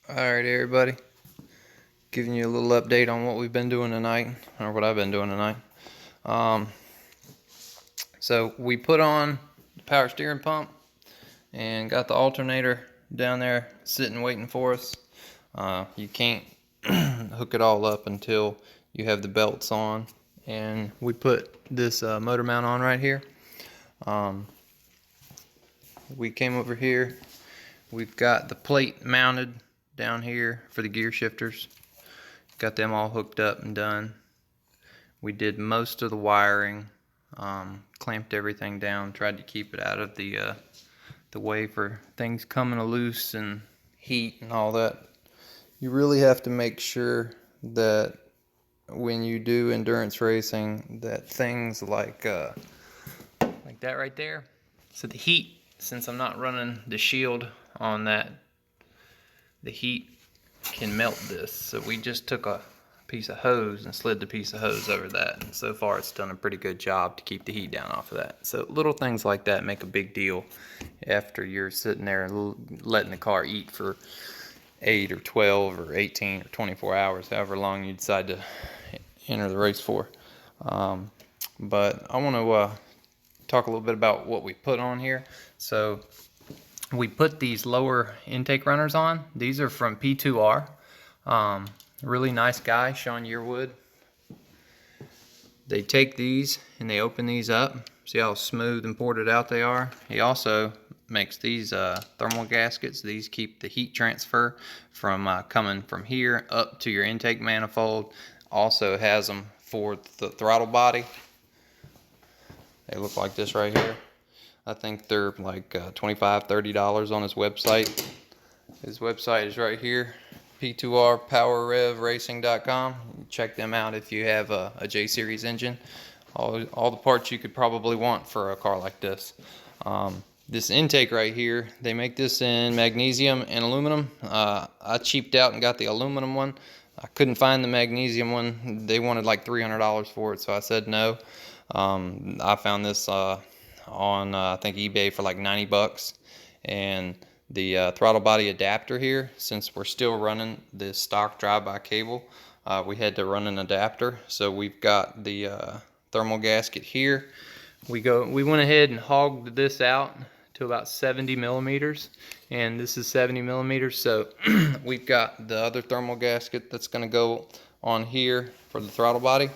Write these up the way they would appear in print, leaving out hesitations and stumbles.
Alright, everybody, giving you a little update on what we've been doing tonight, or what I've been doing tonight. Um, so we put on the power steering pump and got the alternator down there sitting waiting for us. You can't hook it all up until you have the belts on, and we put this motor mount on right here. We came over here. We've got the plate mounted down here for the gear shifters. Got them all hooked up and done. We did most of the wiring, clamped everything down, tried to keep it out of the way for things coming loose and heat and all that. You really have to make sure that when you do endurance racing, that things like that right there. So the heat, since I'm not running the shield on that, the heat can melt this. So we just took a piece of hose and slid the piece of hose over that, and so far it's done a pretty good job to keep the heat down off of that. So little things like that make a big deal after you're sitting there letting the car eat for 8 or 12 or 18 or 24 hours, however long you decide to enter the race for. But I want to talk a little bit about what we put on here. So we put these lower intake runners on. These are from P2R. Really nice guy, Sean Yearwood. They take these and they open these up. See how smooth and ported out they are? He also makes these thermal gaskets. These keep the heat transfer from coming from here up to your intake manifold. Also has them for the throttle body. They look like this right here. I think they're like $25, $30 on his website. His website is right here, p2rpowerrevracing.com. Check them out if you have a J-Series engine. All the parts you could probably want for a car like this. This intake right here, they make this in magnesium and aluminum. I cheaped out and got the aluminum one. I couldn't find the magnesium one. They wanted like $300 for it, so I said no. I found this on I think eBay for like 90 bucks, and the throttle body adapter here, since we're still running the stock drive-by cable, we had to run an adapter. So we've got the thermal gasket here. We went ahead and hogged this out to about 70 millimeters, and this is 70 millimeters. So we've got the other thermal gasket that's going to go on here for the throttle body.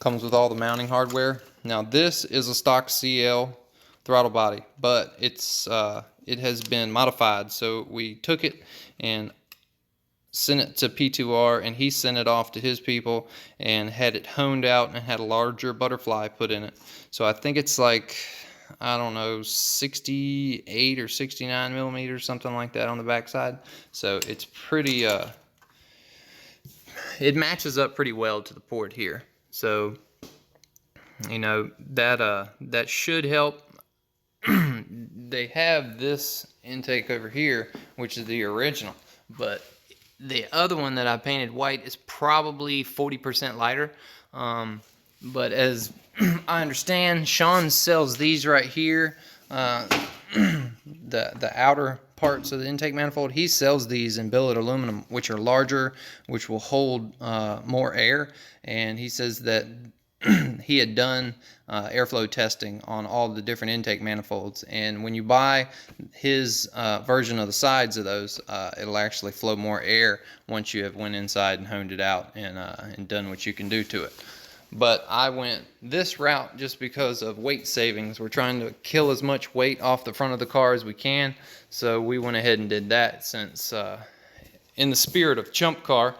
Comes with all the mounting hardware. Now this is a stock CL throttle body, but it has been modified. So we took it and sent it to P2R, and he sent it off to his people and had it honed out and had a larger butterfly put in it. So I think it's like, I don't know, 68 or 69 millimeters, something like that on the backside. So it's pretty, it matches up pretty well to the port here. So, you know, that should help. They have this intake over here, which is the original, but the other one that I painted white is probably 40% lighter. But as I understand, Sean sells these right here, the outer parts of the intake manifold. He sells these in billet aluminum, which are larger, which will hold more air, and he says that he had done airflow testing on all the different intake manifolds, and when you buy his version of the sides of those, it'll actually flow more air once you have went inside and honed it out and done what you can do to it. But I went this route just because of weight savings. We're trying to kill as much weight off the front of the car as we can, so we went ahead and did that, since in the spirit of Chump Car,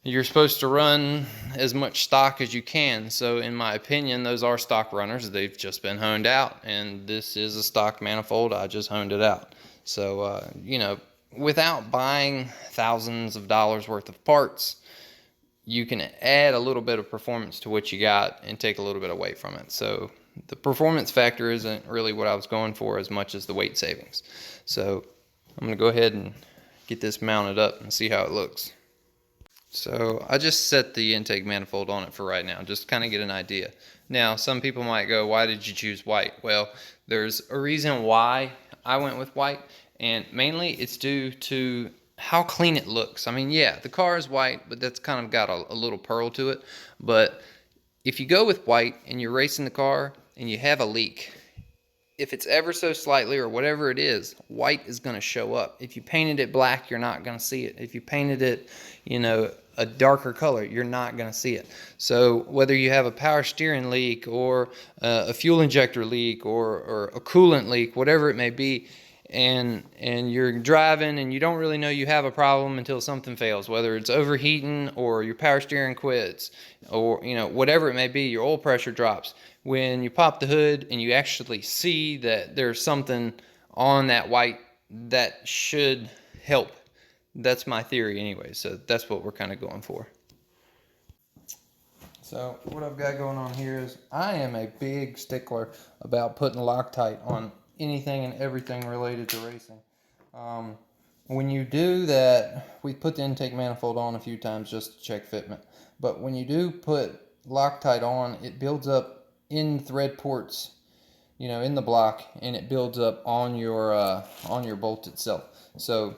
you're supposed to run as much stock as you can. So in my opinion, those are stock runners. They've just been honed out, and this is a stock manifold. I just honed it out. So, you know, without buying thousands of dollars worth of parts, you can add a little bit of performance to what you got and take a little bit away from it. So the performance factor isn't really what I was going for as much as the weight savings. So I'm going to go ahead and get this mounted up and see how it looks. So I just set the intake manifold on it for right now, just kind of get an idea. Now, some people might go, why did you choose white? Well, there's a reason why I went with white, and mainly it's due to how clean it looks. I mean, yeah, the car is white, but that's kind of got a little pearl to it. But if you go with white and you're racing the car and you have a leak, if it's ever so slightly or whatever it is, white is going to show up. If you painted it black, you're not going to see it. If you painted it, a darker color, you're not going to see it. So whether you have a power steering leak or a fuel injector leak or a coolant leak, whatever it may be, and you're driving and you don't really know you have a problem until something fails, whether it's overheating or your power steering quits or whatever it may be, your oil pressure drops. When you pop the hood and you actually see that there's something on that white, that should help. That's my theory anyway, so that's what we're kind of going for. So what I've got going on here is I am a big stickler about putting Loctite on anything and everything related to racing. When you do that, we put the intake manifold on a few times just to check fitment. But when you do put Loctite on, it builds up in thread ports, in the block, and it builds up on your bolt itself. So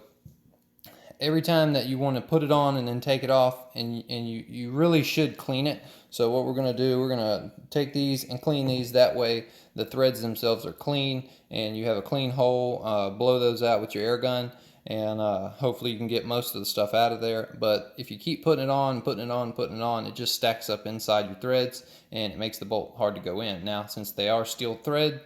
every time that you want to put it on and then take it off, and you really should clean it. So what we're going to do, we're going to take these and clean these. That way the threads themselves are clean and you have a clean hole. Blow those out with your air gun, and hopefully you can get most of the stuff out of there. But if you keep putting it on, it just stacks up inside your threads and it makes the bolt hard to go in. Now, since they are steel thread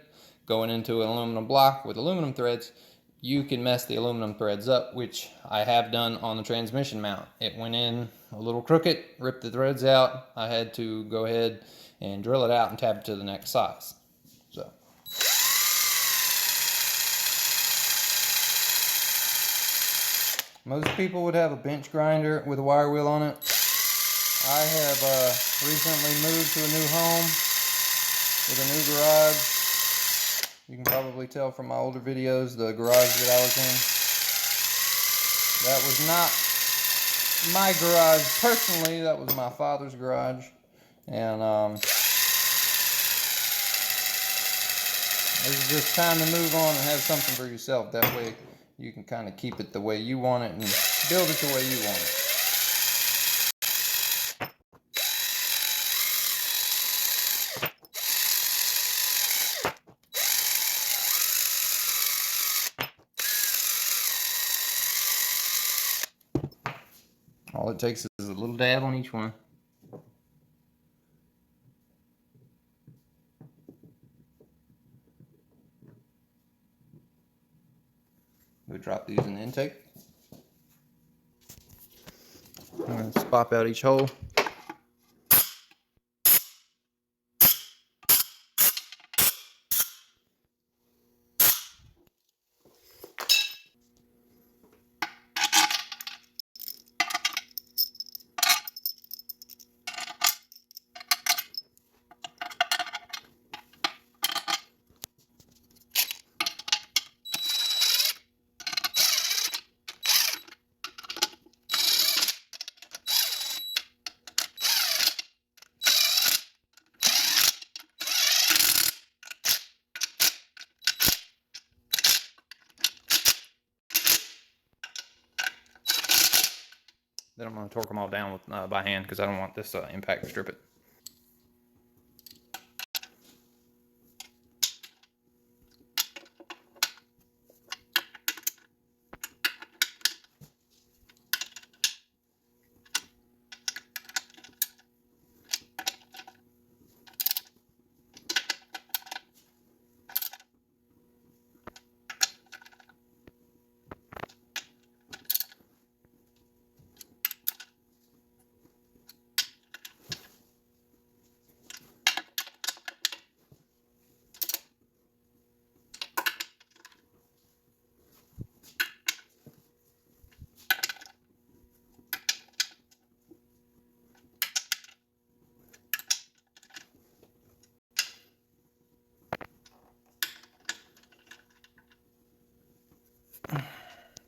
going into an aluminum block with aluminum threads, you can mess the aluminum threads up, which I have done on the transmission mount. It went in a little crooked, ripped the threads out. I had to go ahead and drill it out and tap it to the next size. So most people would have a bench grinder with a wire wheel on it. I have recently moved to a new home with a new garage. You can probably tell from my older videos, the garage that I was in. That was not my garage personally, that was my father's garage. And it's just time to move on and have something for yourself. That way you can kind of keep it the way you want it and build it the way you want it. All it takes is a little dab on each one. We'll drop these in the intake. I'm going to pop out each hole. Then I'm going to torque them all down with, by hand, because I don't want this impact to strip it.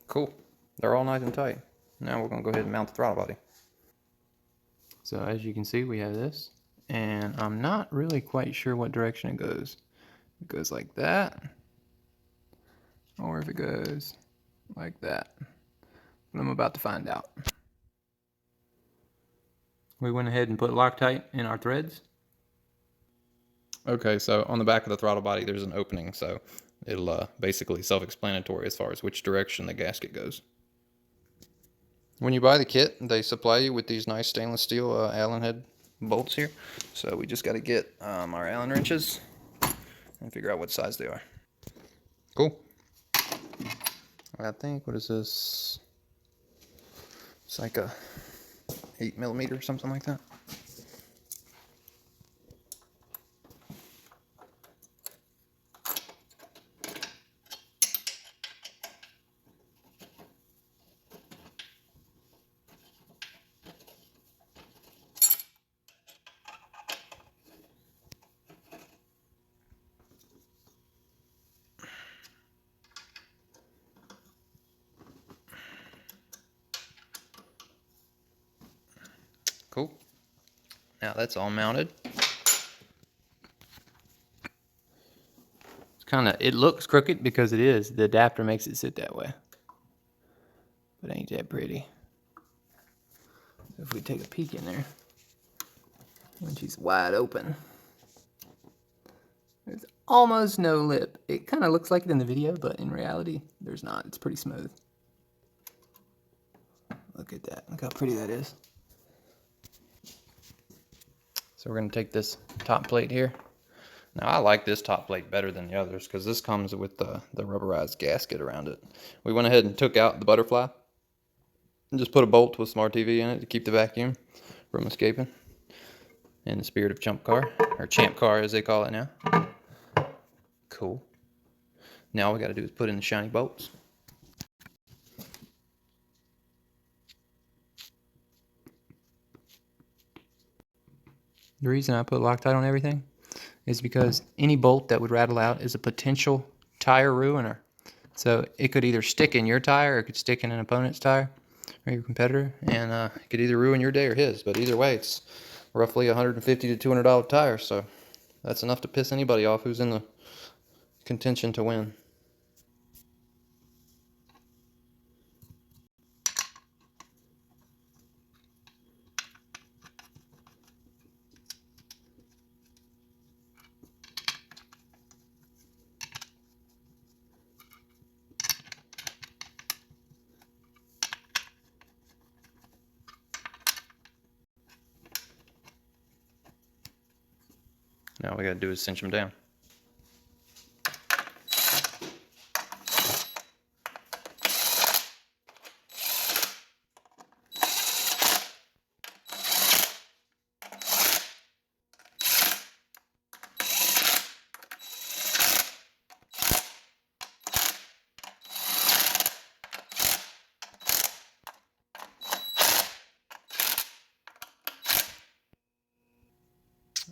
Cool. They're all nice and tight. Now we're going to go ahead and mount the throttle body. So as you can see, we have this, and I'm not really quite sure what direction it goes. It goes like that, or if it goes like that. I'm about to find out. We went ahead and put Loctite in our threads. Okay, so on the back of the throttle body, there's an opening, so it'll basically self-explanatory as far as which direction the gasket goes. When you buy the kit, they supply you with these nice stainless steel Allen head bolts here. So we just got to get our Allen wrenches and figure out what size they are. Cool. I think, what is this? It's like a 8mm or something like that. Cool. Now that's all mounted. It's it looks crooked because it is. The adapter makes it sit that way. But ain't that pretty. If we take a peek in there, when she's wide open, there's almost no lip. It kind of looks like it in the video, but in reality, there's not. It's pretty smooth. Look at that. Look how pretty that is. So we're going to take this top plate here. Now I like this top plate better than the others because this comes with the rubberized gasket around it. We went ahead and took out the butterfly and just put a bolt with some RTV in it to keep the vacuum from escaping. In the spirit of Chump Car, or Champ Car as they call it now. Cool. Now all we got to do is put in the shiny bolts. The reason I put Loctite on everything is because any bolt that would rattle out is a potential tire ruiner. So it could either stick in your tire or it could stick in an opponent's tire or your competitor, and it could either ruin your day or his. But either way, it's roughly $150 to $200 tire, so that's enough to piss anybody off who's in the contention to win. Now all we gotta do is cinch them down.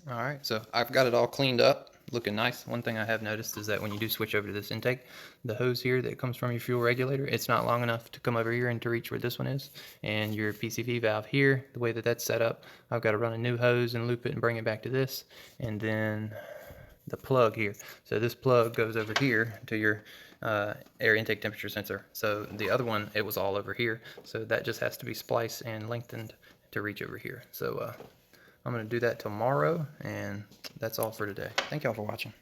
Alright, so I've got it all cleaned up, looking nice. One thing I have noticed is that when you do switch over to this intake, the hose here that comes from your fuel regulator, it's not long enough to come over here and to reach where this one is. And your PCV valve here, the way that that's set up, I've got to run a new hose and loop it and bring it back to this. And then the plug here. So this plug goes over here to your air intake temperature sensor. So the other one, it was all over here. So that just has to be spliced and lengthened to reach over here. So I'm going to do that tomorrow, and that's all for today. Thank y'all for watching.